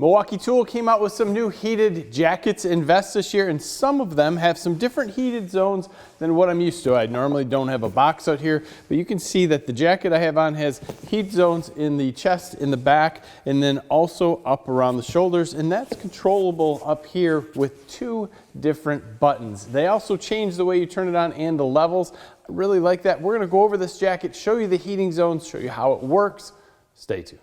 Milwaukee Tool came out with some new heated jackets and vests this year, and some of them have some different heated zones than what I'm used to. I normally don't have a box out here, but you can see that the jacket I have on has heat zones in the chest, in the back, and then also up around the shoulders, and that's controllable up here with two different buttons. They also change the way you turn it on and the levels. I really like that. We're going to go over this jacket, show you the heating zones, show you how it works. Stay tuned.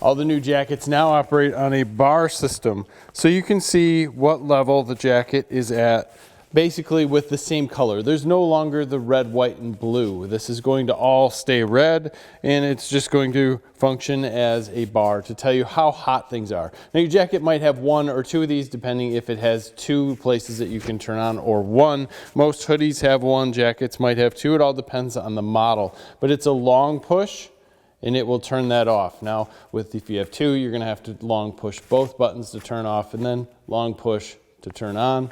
All the new jackets now operate on a bar system, so you can see what level the jacket is at, basically with the same color. There's no longer the red, white, and blue. This is going to all stay red, and it's just going to function as a bar to tell you how hot things are. Now, your jacket might have one or two of these, depending if it has two places that you can turn on or one. Most hoodies have one, jackets might have two. It all depends on the model, but it's a long push, and it will turn that off. Now, if you have two, you're gonna have to long push both buttons to turn off, and then long push to turn on.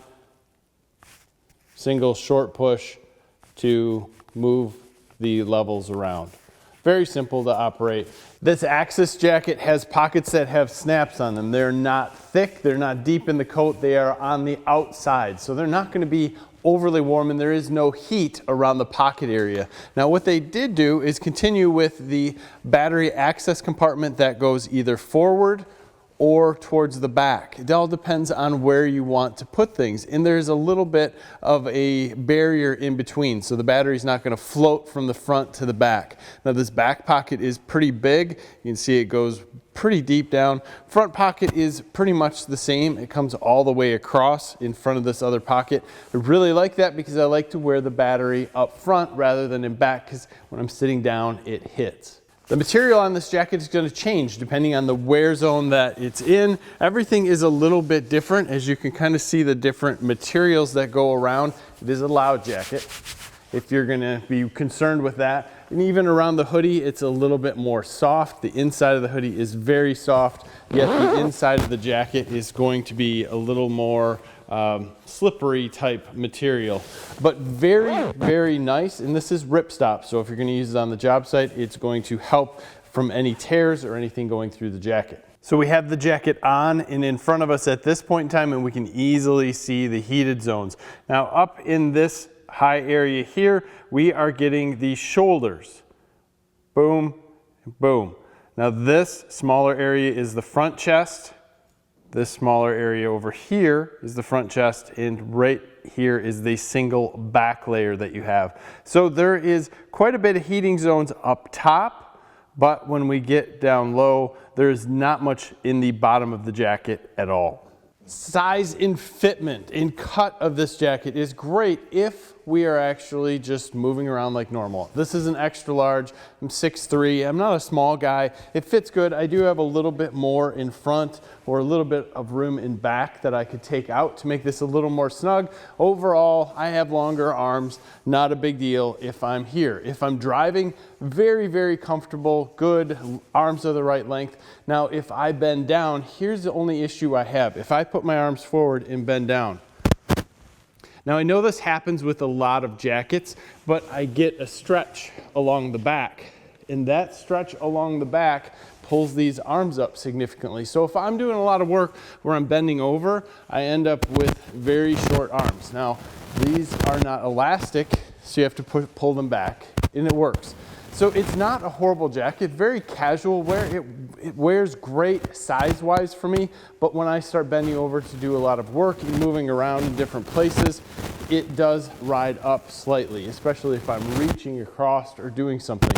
Single short push to move the levels around. Very simple to operate. This Axis jacket has pockets that have snaps on them. They're not thick, they're not deep in the coat, they are on the outside. So they're not gonna be overly warm, and there is no heat around the pocket area. Now, what they did do is continue with the battery access compartment that goes either forward or towards the back. It all depends on where you want to put things. And there's a little bit of a barrier in between, so the battery's not gonna float from the front to the back. Now, this back pocket is pretty big. You can see it goes pretty deep down. Front pocket is pretty much the same. It comes all the way across in front of this other pocket. I really like that because I like to wear the battery up front rather than in back, because when I'm sitting down, it hits. The material on this jacket is going to change depending on the wear zone that it's in. Everything is a little bit different, as you can kind of see the different materials that go around. It is a loud jacket, if you're going to be concerned with that. And even around the hoodie, it's a little bit more soft. The inside of the hoodie is very soft, yet the inside of the jacket is going to be a little more slippery type material, but very, very nice. And this is ripstop, so if you're going to use it on the job site, it's going to help from any tears or anything going through the jacket. So we have the jacket on and in front of us at this point in time, and we can easily see the heated zones. Now, up in this high area here, we are getting the shoulders. Boom, boom. Now, this smaller area is the front chest. This smaller area over here is the front chest, and right here is the single back layer that you have. So there is quite a bit of heating zones up top, but when we get down low, there's not much in the bottom of the jacket at all. Size and fitment and cut of this jacket is great if we are actually just moving around like normal. This is an extra large. I'm 6'3". I'm not a small guy. It fits good. I do have a little bit more in front or a little bit of room in back that I could take out to make this a little more snug. Overall, I have longer arms. Not a big deal if I'm here. If I'm driving, very, very comfortable, good. Arms are the right length. Now, if I bend down, here's the only issue I have. If I put my arms forward and bend down, now, I know this happens with a lot of jackets, but I get a stretch along the back, and that stretch along the back pulls these arms up significantly. So if I'm doing a lot of work where I'm bending over, I end up with very short arms. Now, these are not elastic, so you have to pull them back, and it works. So it's not a horrible jacket, very casual wear. It wears great size-wise for me, but when I start bending over to do a lot of work and moving around in different places, it does ride up slightly, especially if I'm reaching across or doing something.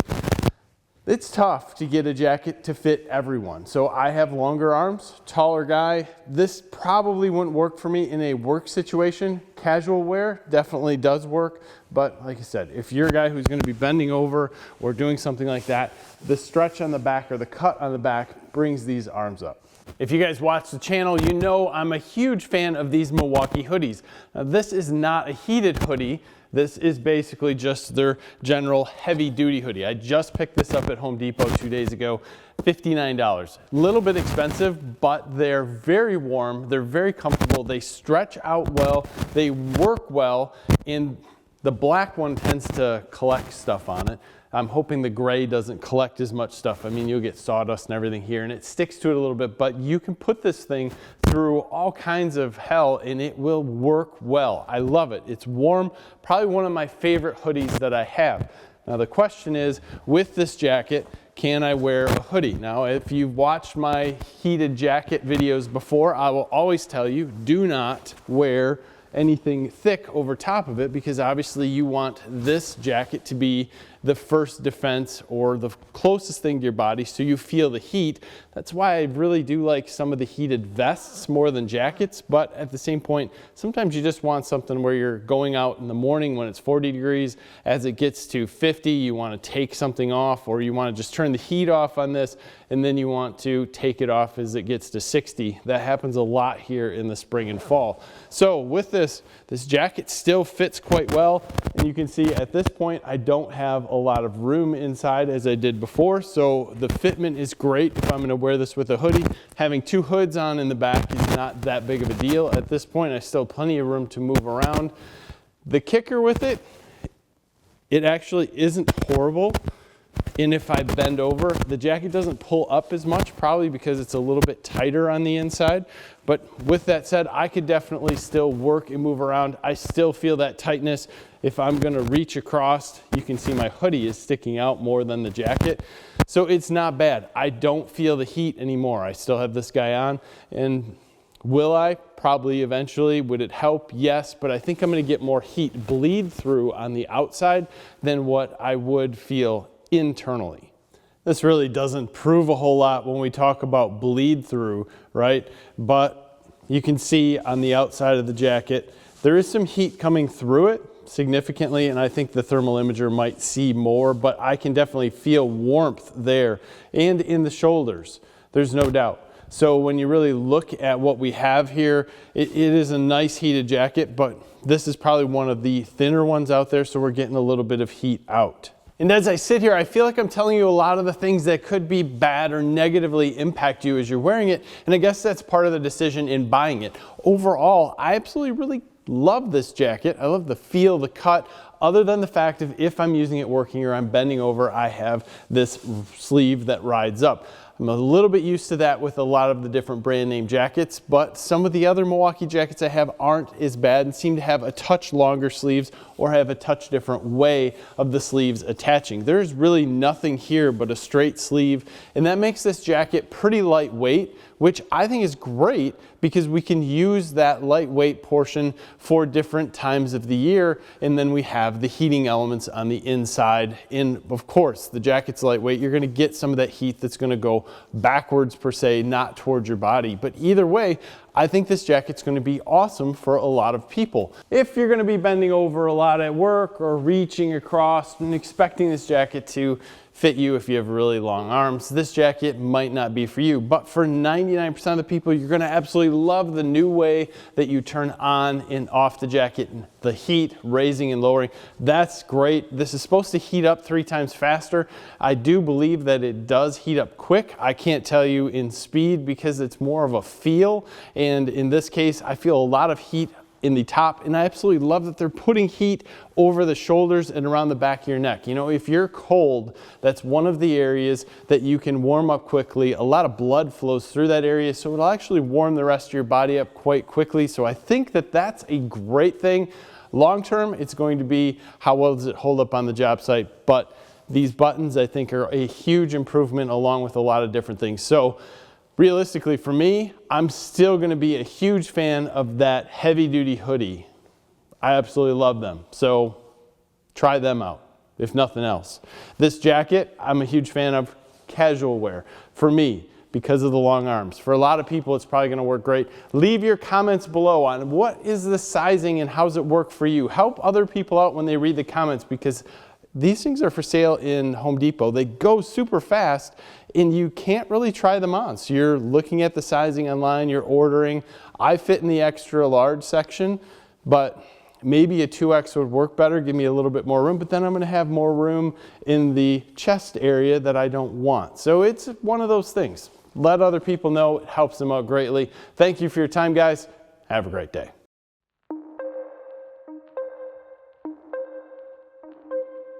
It's tough to get a jacket to fit everyone. So I have longer arms, taller guy. This probably wouldn't work for me in a work situation. Casual wear definitely does work, but like I said, if you're a guy who's going to be bending over or doing something like that, the stretch on the back or the cut on the back brings these arms up. If you guys watch the channel, you know I'm a huge fan of these Milwaukee hoodies. Now, this is not a heated hoodie. This is basically just their general heavy duty hoodie. I just picked this up at Home Depot 2 days ago, $59. A little bit expensive, but they're very warm, they're very comfortable, they stretch out well, they work well, and the black one tends to collect stuff on it. I'm hoping the gray doesn't collect as much stuff. I mean, you'll get sawdust and everything here, and it sticks to it a little bit, but you can put this thing through all kinds of hell and it will work well. I love it. It's warm, probably one of my favorite hoodies that I have. Now the question is, with this jacket, can I wear a hoodie? Now, if you've watched my heated jacket videos before, I will always tell you, do not wear anything thick over top of it, because obviously you want this jacket to be the first defense or the closest thing to your body so you feel the heat. That's why I really do like some of the heated vests more than jackets, but at the same point, sometimes you just want something where you're going out in the morning when it's 40 degrees. As it gets to 50, you want to take something off, or you want to just turn the heat off on this, and then you want to take it off as it gets to 60. That happens a lot here in the spring and fall. So with this jacket still fits quite well, and you can see at this point I don't have a lot of room inside as I did before, so the fitment is great if I'm going to wear this with a hoodie. Having two hoods on in the back is not that big of a deal. At this point I still have plenty of room to move around. The kicker with it, it actually isn't horrible. And if I bend over, the jacket doesn't pull up as much, probably because it's a little bit tighter on the inside. But with that said, I could definitely still work and move around. I still feel that tightness. If I'm gonna reach across, you can see my hoodie is sticking out more than the jacket. So it's not bad. I don't feel the heat anymore. I still have this guy on, and will I? Probably eventually. Would it help? Yes, but I think I'm gonna get more heat bleed through on the outside than what I would feel internally. This really doesn't prove a whole lot when we talk about bleed through, right? But you can see on the outside of the jacket, there is some heat coming through it significantly, and I think the thermal imager might see more, but I can definitely feel warmth there and in the shoulders. There's no doubt. So when you really look at what we have here, it is a nice heated jacket, but this is probably one of the thinner ones out there, so we're getting a little bit of heat out. And as I sit here, I feel like I'm telling you a lot of the things that could be bad or negatively impact you as you're wearing it. And I guess that's part of the decision in buying it. Overall, I absolutely really love this jacket. I love the feel, the cut, other than the fact of if I'm using it working or I'm bending over, I have this sleeve that rides up. I'm a little bit used to that with a lot of the different brand name jackets, but some of the other Milwaukee jackets I have aren't as bad and seem to have a touch longer sleeves or have a touch different way of the sleeves attaching. There's really nothing here but a straight sleeve, and that makes this jacket pretty lightweight, which I think is great because we can use that lightweight portion for different times of the year, and then we have the heating elements on the inside. And of course, the jacket's lightweight, you're gonna get some of that heat that's gonna go backwards per se, not towards your body. But either way, I think this jacket's gonna be awesome for a lot of people. If you're gonna be bending over a lot at work or reaching across and expecting this jacket to fit you if you have really long arms, this jacket might not be for you. But for 99% of the people, you're gonna absolutely love the new way that you turn on and off the jacket, and the heat raising and lowering. That's great. This is supposed to heat up 3 times faster. I do believe that it does heat up quick. I can't tell you in speed because it's more of a feel. And in this case, I feel a lot of heat in the top, and I absolutely love that they're putting heat over the shoulders and around the back of your neck. You know, if you're cold, that's one of the areas that you can warm up quickly. A lot of blood flows through that area, so it'll actually warm the rest of your body up quite quickly. So I think that that's a great thing. Long term, it's going to be how well does it hold up on the job site, but these buttons I think are a huge improvement along with a lot of different things. So realistically for me, I'm still gonna be a huge fan of that heavy duty hoodie. I absolutely love them. So try them out, if nothing else. This jacket, I'm a huge fan of casual wear. For me, because of the long arms. For a lot of people, it's probably gonna work great. Leave your comments below on what is the sizing and how's it work for you. Help other people out when they read the comments, because These things are for sale in Home Depot. They go super fast and you can't really try them on. So you're looking at the sizing online, you're ordering. I fit in the extra large section, but maybe a 2X would work better, give me a little bit more room, but then I'm gonna have more room in the chest area that I don't want. So it's one of those things. Let other people know, it helps them out greatly. Thank you for your time, guys. Have a great day.